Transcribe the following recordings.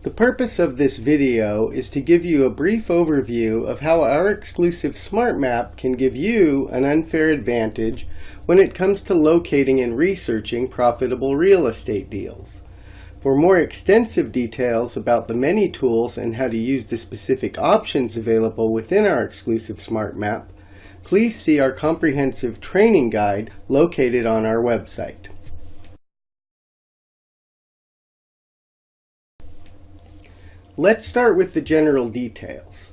The purpose of this video is to give you a brief overview of how our exclusive Smart Map can give you an unfair advantage when it comes to locating and researching profitable real estate deals. For more extensive details about the many tools and how to use the specific options available within our exclusive Smart Map, please see our comprehensive training guide located on our website. Let's start with the general details.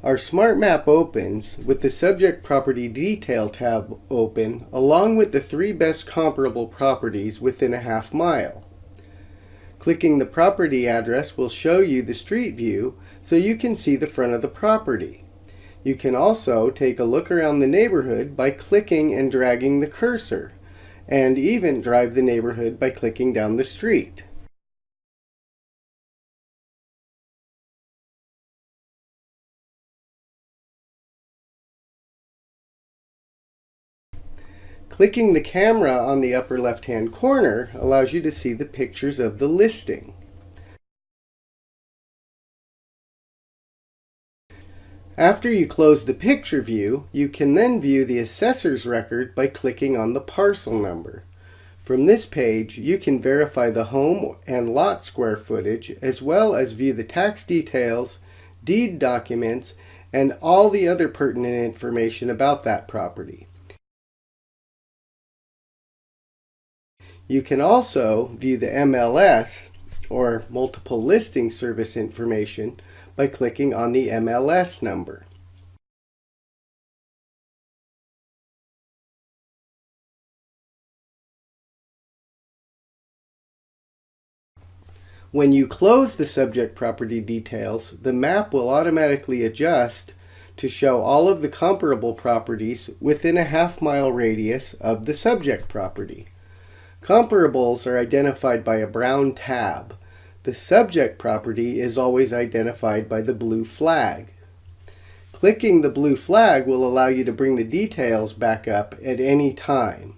Our Smart Map opens with the Subject Property Detail tab open, along with the 3 best comparable properties within a half mile. Clicking the property address will show you the street view so you can see the front of the property. You can also take a look around the neighborhood by clicking and dragging the cursor, and even drive the neighborhood by clicking down the street. Clicking the camera on the upper left-hand corner allows you to see the pictures of the listing. After you close the picture view, you can then view the assessor's record by clicking on the parcel number. From this page, you can verify the home and lot square footage, as well as view the tax details, deed documents, and all the other pertinent information about that property. You can also view the MLS, or Multiple Listing Service information, by clicking on the MLS number. When you close the subject property details, the map will automatically adjust to show all of the comparable properties within a half-mile radius of the subject property. Comparables are identified by a brown tab. The subject property is always identified by the blue flag. Clicking the blue flag will allow you to bring the details back up at any time.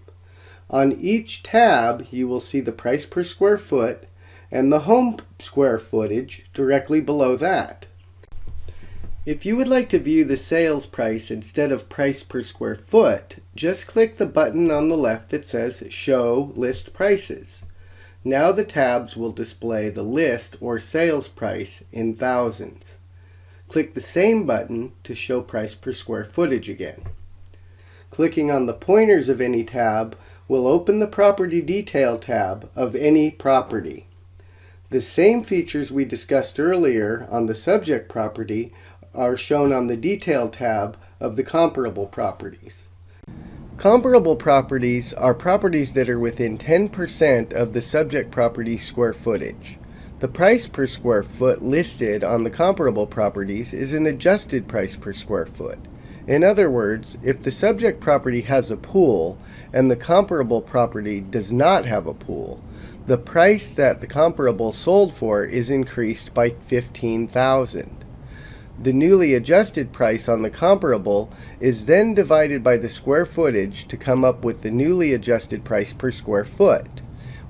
On each tab, you will see the price per square foot and the home square footage directly below that. If you would like to view the sales price instead of price per square foot, just click the button on the left that says Show List Prices. Now the tabs will display the list or sales price in thousands. Click the same button to show price per square footage again. Clicking on the pointers of any tab will open the Property Detail tab of any property. The same features we discussed earlier on the subject property are shown on the Detail tab of the comparable properties. Comparable properties are properties that are within 10% of the subject property's square footage. The price per square foot listed on the comparable properties is an adjusted price per square foot. In other words, if the subject property has a pool and the comparable property does not have a pool, the price that the comparable sold for is increased by $15,000. The newly adjusted price on the comparable is then divided by the square footage to come up with the newly adjusted price per square foot.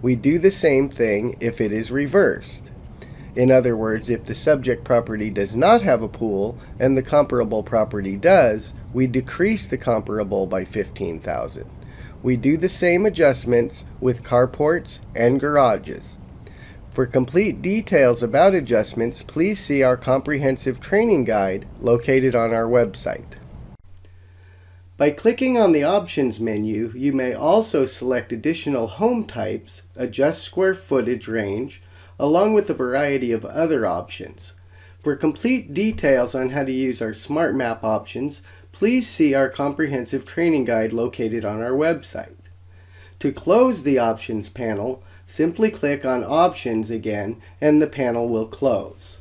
We do the same thing if it is reversed. In other words, if the subject property does not have a pool and the comparable property does, we decrease the comparable by $15,000. We do the same adjustments with carports and garages. For complete details about adjustments, please see our comprehensive training guide located on our website. By clicking on the Options menu, you may also select additional home types, adjust square footage range, along with a variety of other options. For complete details on how to use our Smart Map options, please see our comprehensive training guide located on our website. To close the Options panel, simply click on Options again and the panel will close.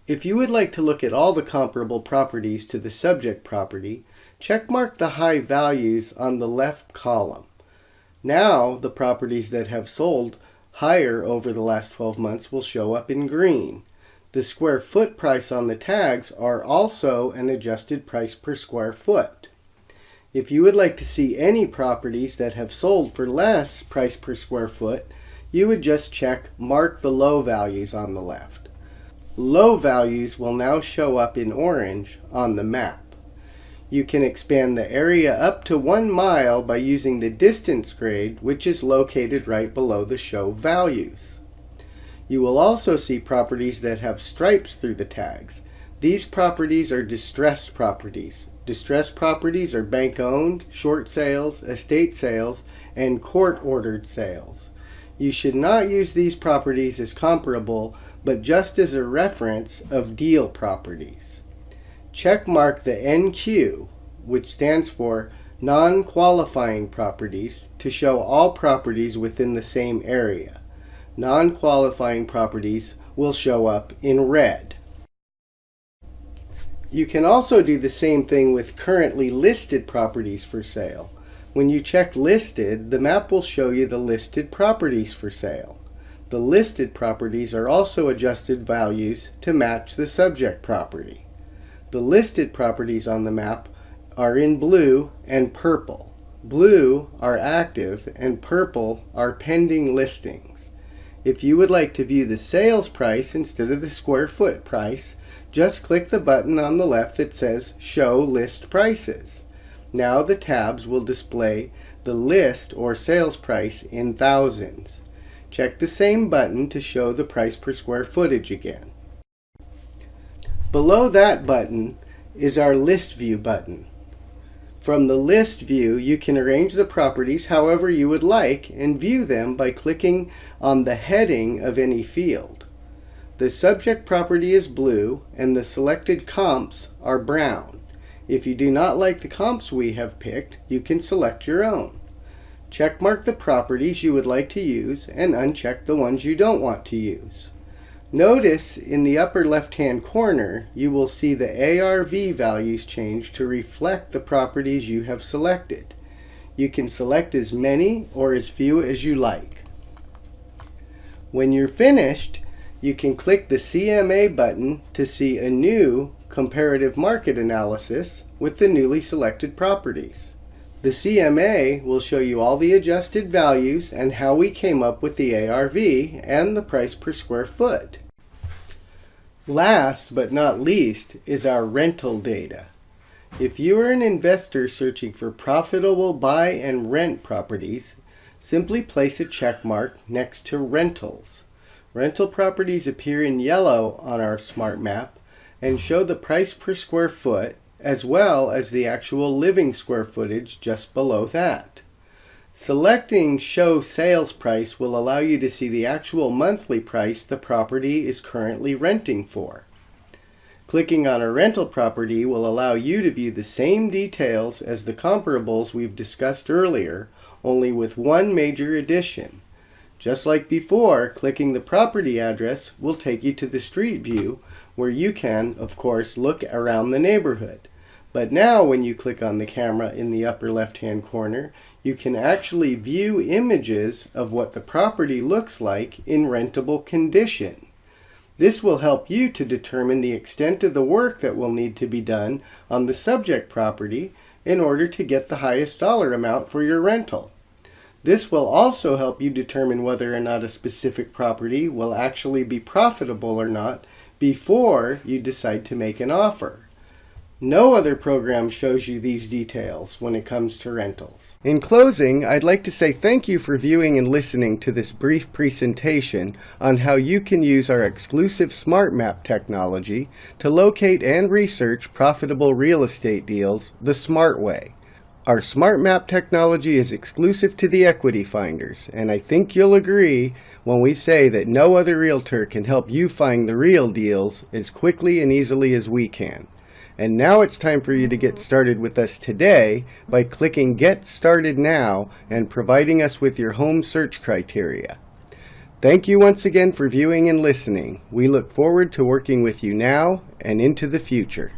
If you would like to look at all the comparable properties to the subject property, checkmark the high values on the left column. Now the properties that have sold higher over the last 12 months will show up in green. The square foot price on the tags are also an adjusted price per square foot. If you would like to see any properties that have sold for less price per square foot, you would just check Mark the Low Values on the left. Low values will now show up in orange on the map. You can expand the area up to 1 mile by using the distance grade, which is located right below the Show Values. You will also see properties that have stripes through the tags. These properties are distressed properties. Distressed properties are bank-owned, short sales, estate sales, and court-ordered sales. You should not use these properties as comparable, but just as a reference of deal properties. Check mark the NQ, which stands for non-qualifying properties, to show all properties within the same area. Non-qualifying properties will show up in red. You can also do the same thing with currently listed properties for sale. When you check listed, the map will show you the listed properties for sale. The listed properties are also adjusted values to match the subject property. The listed properties on the map are in blue and purple. Blue are active and purple are pending listings. If you would like to view the sales price instead of the square foot price, just click the button on the left that says Show List Prices. Now the tabs will display the list or sales price in thousands. Check the same button to show the price per square footage again. Below that button is our List View button. From the List View, you can arrange the properties however you would like and view them by clicking on the heading of any field. The subject property is blue and the selected comps are brown. If you do not like the comps we have picked, you can select your own. Checkmark the properties you would like to use and uncheck the ones you don't want to use. Notice in the upper left-hand corner, you will see the ARV values change to reflect the properties you have selected. You can select as many or as few as you like. When you're finished, you can click the CMA button to see a new comparative market analysis with the newly selected properties. The CMA will show you all the adjusted values and how we came up with the ARV and the price per square foot. Last but not least is our rental data. If you are an investor searching for profitable buy and rent properties, simply place a check mark next to rentals. Rental properties appear in yellow on our smart map and show the price per square foot as well as the actual living square footage just below that. Selecting Show Sales Price will allow you to see the actual monthly price the property is currently renting for. Clicking on a rental property will allow you to view the same details as the comparables we've discussed earlier, only with one major addition. Just like before, clicking the property address will take you to the street view where you can, of course, look around the neighborhood. But now when you click on the camera in the upper left-hand corner, you can actually view images of what the property looks like in rentable condition. This will help you to determine the extent of the work that will need to be done on the subject property in order to get the highest dollar amount for your rental. This will also help you determine whether or not a specific property will actually be profitable or not before you decide to make an offer. No other program shows you these details when it comes to rentals. In closing, I'd like to say thank you for viewing and listening to this brief presentation on how you can use our exclusive Smart Map technology to locate and research profitable real estate deals the smart way. Our Smart Map technology is exclusive to the Equity Finders, and I think you'll agree when we say that no other realtor can help you find the real deals as quickly and easily as we can. And now it's time for you to get started with us today by clicking Get Started Now and providing us with your home search criteria. Thank you once again for viewing and listening. We look forward to working with you now and into the future.